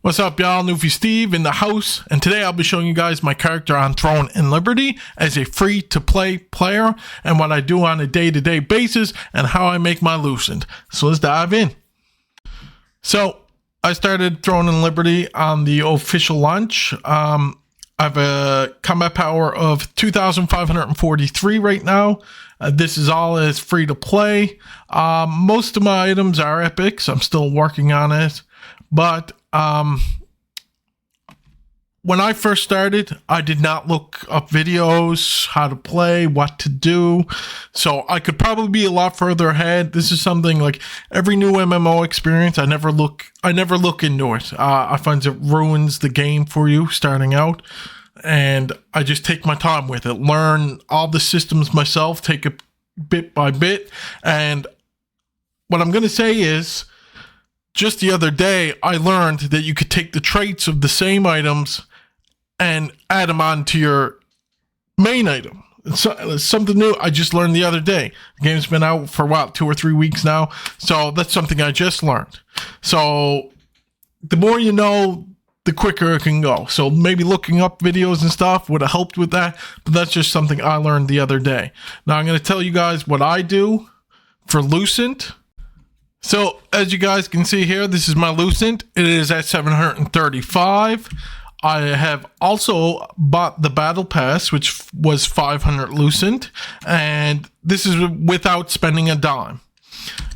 What's up, y'all? Newfie Steve in the house, and today I'll be showing you guys my character on Throne and Liberty as a free-to-play player, and what I do on a day-to-day basis, and how I make my Lucent. So let's dive in. So I started Throne and Liberty on the official launch. I have a combat power of 2,543 right now. This is all as free-to-play. Most of my items are epics. I'm still working on it, but when I first started, I did not look up videos, how to play, what to do. So I could probably be a lot further ahead. This is something like every new MMO experience, I never look into it. I find it ruins the game for you starting out. And I just take my time with it, learn all the systems myself, take it bit by bit. And what I'm going to say is, just the other day, I learned that you could take the traits of the same items and add them onto your main item. It's something new I just learned the other day. The game's been out for, 2 or 3 weeks now, so that's something I just learned. So the more you know, the quicker it can go. So maybe looking up videos and stuff would have helped with that, but that's just something I learned the other day. Now I'm going to tell you guys what I do for Lucent. So, as you guys can see here, this is my Lucent. It is at 735. I have also bought the Battle Pass, which was 500 Lucent, and this is without spending a dime.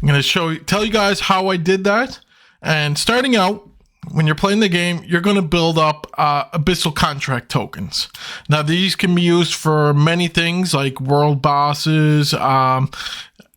I'm going to tell you guys how I did that. And starting out, when you're playing the game, you're going to build up Abyssal Contract tokens. Now, these can be used for many things like world bosses,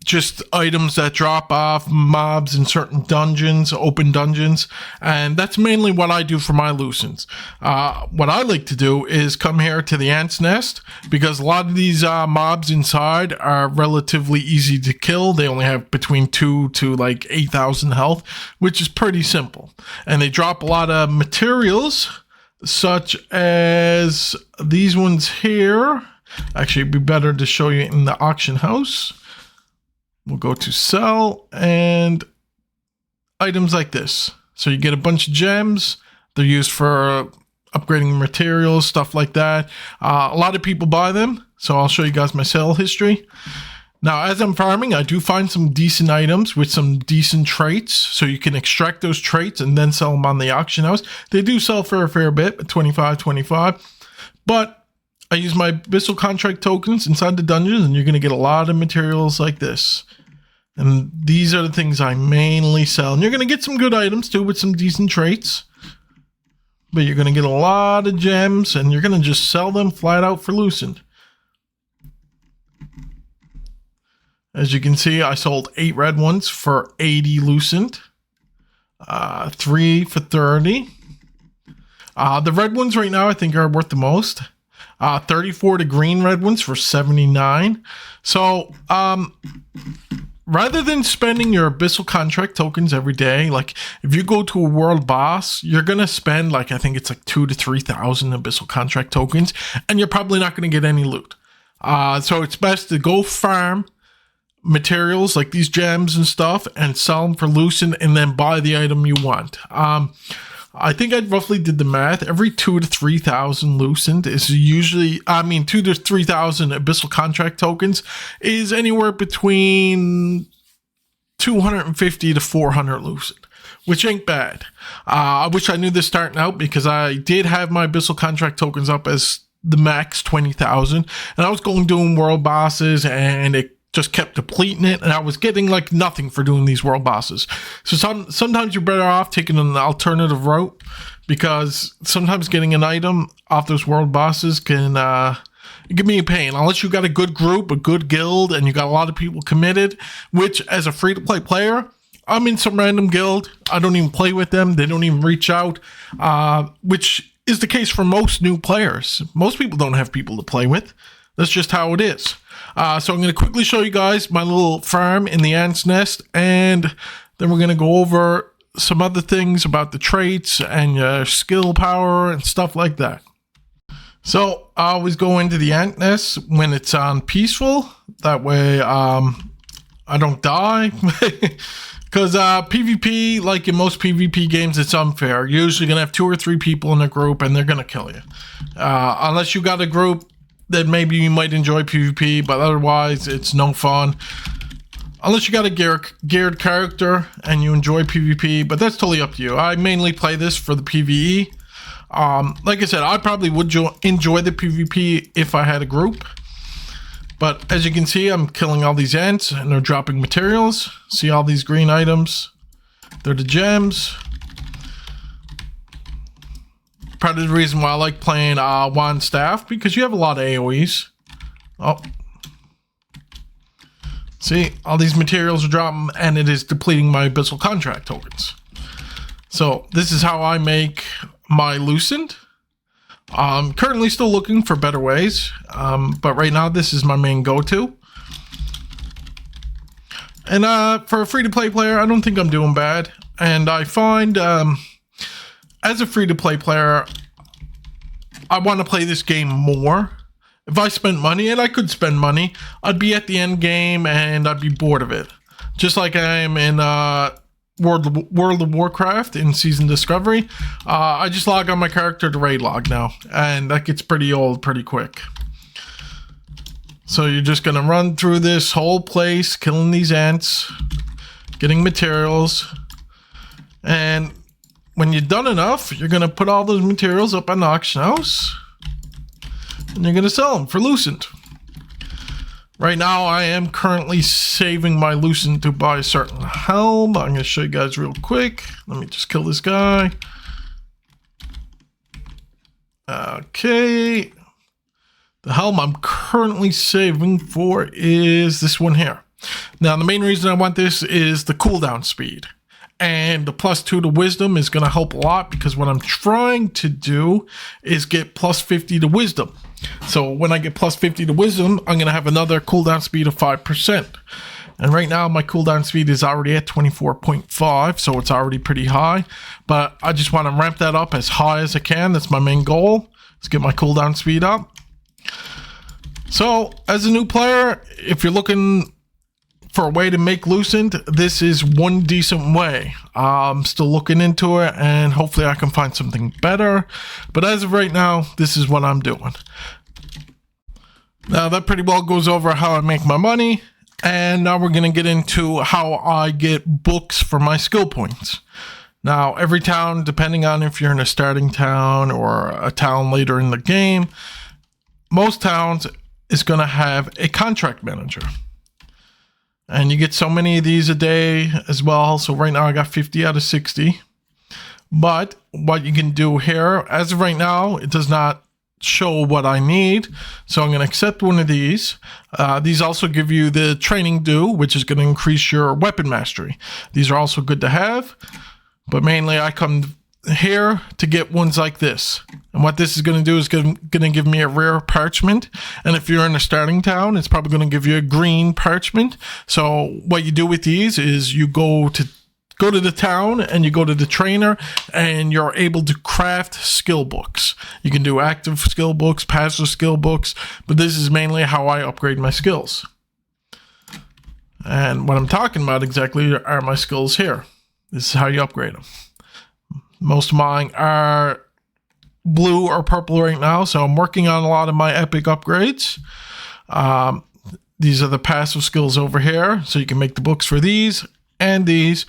just items that drop off, mobs in certain dungeons, open dungeons, and that's mainly what I do for my Lucents. What I like to do is come here to the Ant's Nest, because a lot of these mobs inside are relatively easy to kill. They only have between 2 to like 8,000 health, which is pretty simple. And they drop a lot of materials, such as these ones here. Actually, it'd be better to show you in the auction house. We'll go to sell, and items like this. So you get a bunch of gems. They're used for upgrading materials, stuff like that. A lot of people buy them, so I'll show you guys my sale history. Now, as I'm farming, I do find some decent items with some decent traits, so you can extract those traits and then sell them on the auction house. They do sell for a fair bit, 25, but I use my Abyssal Contract tokens inside the dungeons, and you're going to get a lot of materials like this. And these are the things I mainly sell. And you're going to get some good items too with some decent traits. But you're going to get a lot of gems, and you're going to just sell them flat out for Lucent. As you can see, I sold 8 red ones for 80 Lucent. 3 for 30. The red ones right now I think are worth the most. 34 to green red ones for 79. So, rather than spending your Abyssal Contract tokens every day, like if you go to a world boss, you're going to spend I think it's like 2,000 to 3,000 Abyssal Contract tokens, and you're probably not going to get any loot. So it's best to go farm materials like these gems and stuff and sell them for Lucent, and then buy the item you want. I think I roughly did the math. Every 2,000 to 3,000 Lucent is usually, 2,000 to 3,000 Abyssal Contract tokens is anywhere between 250 to 400 Lucent, which ain't bad. I wish I knew this starting out, because I did have my Abyssal Contract tokens up as the max 20,000, and I was doing world bosses, and it just kept depleting it, and I was getting nothing for doing these world bosses. So sometimes you're better off taking an alternative route, because sometimes getting an item off those world bosses can be a pain, unless you got a good group, a good guild, and you got a lot of people committed, which as a free-to-play player, I'm in some random guild. I don't even play with them. They don't even reach out, which is the case for most new players. Most people don't have people to play with. That's just how it is. So I'm going to quickly show you guys my little farm in the Ant's Nest, and then we're going to go over some other things about the traits and your skill power and stuff like that. So I always go into the Ant Nest when it's on peaceful. That way I don't die. Because PvP, like in most PvP games, it's unfair. You're usually going to have 2 or 3 people in a group, and they're going to kill you. Unless you got a group that maybe you might enjoy PvP, but otherwise, it's no fun. Unless you got a geared character and you enjoy PvP, but that's totally up to you. I mainly play this for the PvE. Like I said, I probably would enjoy the PvP if I had a group. But as you can see, I'm killing all these ants and they're dropping materials. See all these green items? They're the gems. Part of the reason why I like playing wand staff, because you have a lot of AoEs. Oh. See, all these materials are dropping and it is depleting my abyssal contract tokens. So this is how I make my Lucent. I'm currently still looking for better ways, but right now this is my main go-to. And for a free-to-play player, I don't think I'm doing bad. And I find, as a free-to-play player, I want to play this game more. If I spent money, and I could spend money, I'd be at the end game and I'd be bored of it. Just like I am in World of Warcraft in Season Discovery. I just log on my character to raid log now, and that gets pretty old pretty quick. So you're just gonna run through this whole place, killing these ants, getting materials, and when you're done enough, you're gonna put all those materials up on the auction house, and you're gonna sell them for Lucent. Right now, I am currently saving my Lucent to buy a certain helm. I'm going to show you guys real quick. Let me just kill this guy. Okay. The helm I'm currently saving for is this one here. Now, the main reason I want this is the cooldown speed. And the +2 to wisdom is going to help a lot, because what I'm trying to do is get +50 to wisdom. So when I get +50 to wisdom, I'm going to have another cooldown speed of 5%. And right now my cooldown speed is already at 24.5, so it's already pretty high. But I just want to ramp that up as high as I can. That's my main goal, is get my cooldown speed up. So as a new player, if you're looking for a way to make Lucent, this is one decent way. I'm still looking into it, and hopefully I can find something better. But as of right now, this is what I'm doing. Now that pretty well goes over how I make my money. And now we're going to get into how I get books for my skill points. Now, every town, depending on if you're in a starting town or a town later in the game, most towns is going to have a contract manager. And you get so many of these a day as well. So right now I got 50 out of 60. But what you can do here, as of right now, it does not show what I need. So I'm going to accept one of these. These also give you the training due, which is going to increase your weapon mastery. These are also good to have. But mainly I come here to get ones like this. And what this is going to do is going to give me a rare parchment. And if you're in a starting town, it's probably going to give you a green parchment. So what you do with these is you go to the town and you go to the trainer and you're able to craft skill books. You can do active skill books, passive skill books, but this is mainly how I upgrade my skills. And what I'm talking about exactly are my skills here. This is how you upgrade them. Most of mine are blue or purple right now, so I'm working on a lot of my epic upgrades. These are the passive skills over here, so you can make the books for these and these.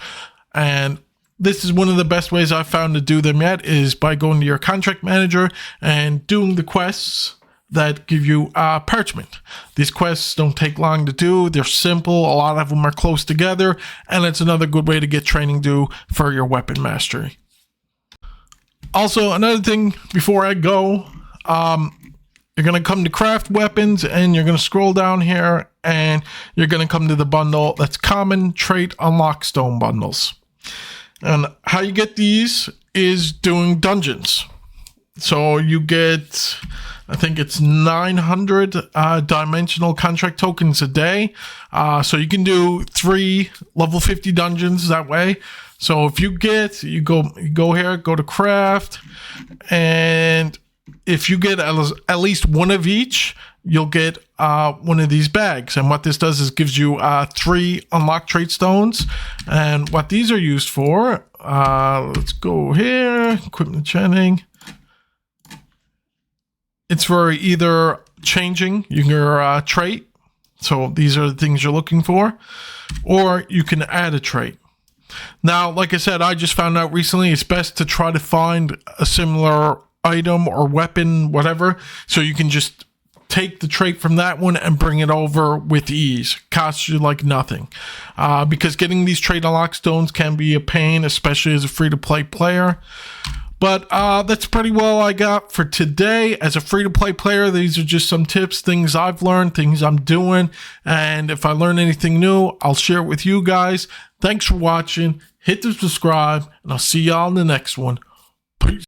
And this is one of the best ways I've found to do them yet, is by going to your contract manager and doing the quests that give you parchment. These quests don't take long to do. They're simple. A lot of them are close together, and it's another good way to get training due for your weapon mastery. Also, another thing before I go, you're going to come to craft weapons, and you're going to scroll down here, and you're going to come to the bundle that's common, trait, unlock stone bundles. And how you get these is doing dungeons. So you get, I think it's 900 dimensional contract tokens a day. So you can do 3 level 50 dungeons that way. So if you go here, go to craft, and if you get at least one of each, you'll get one of these bags. And what this does is gives you 3 unlocked trait stones. And what these are used for, let's go here, equipment chanting. It's for either changing your trait. So these are the things you're looking for, or you can add a trait. Now, like I said, I just found out recently it's best to try to find a similar item or weapon, whatever, so you can just take the trait from that one and bring it over with ease. Costs you like nothing. Because getting these trait unlock stones can be a pain, especially as a free-to-play player. But that's pretty well I got for today. As a free-to-play player, these are just some tips, things I've learned, things I'm doing. And if I learn anything new, I'll share it with you guys. Thanks for watching. Hit the subscribe, and I'll see y'all in the next one. Peace.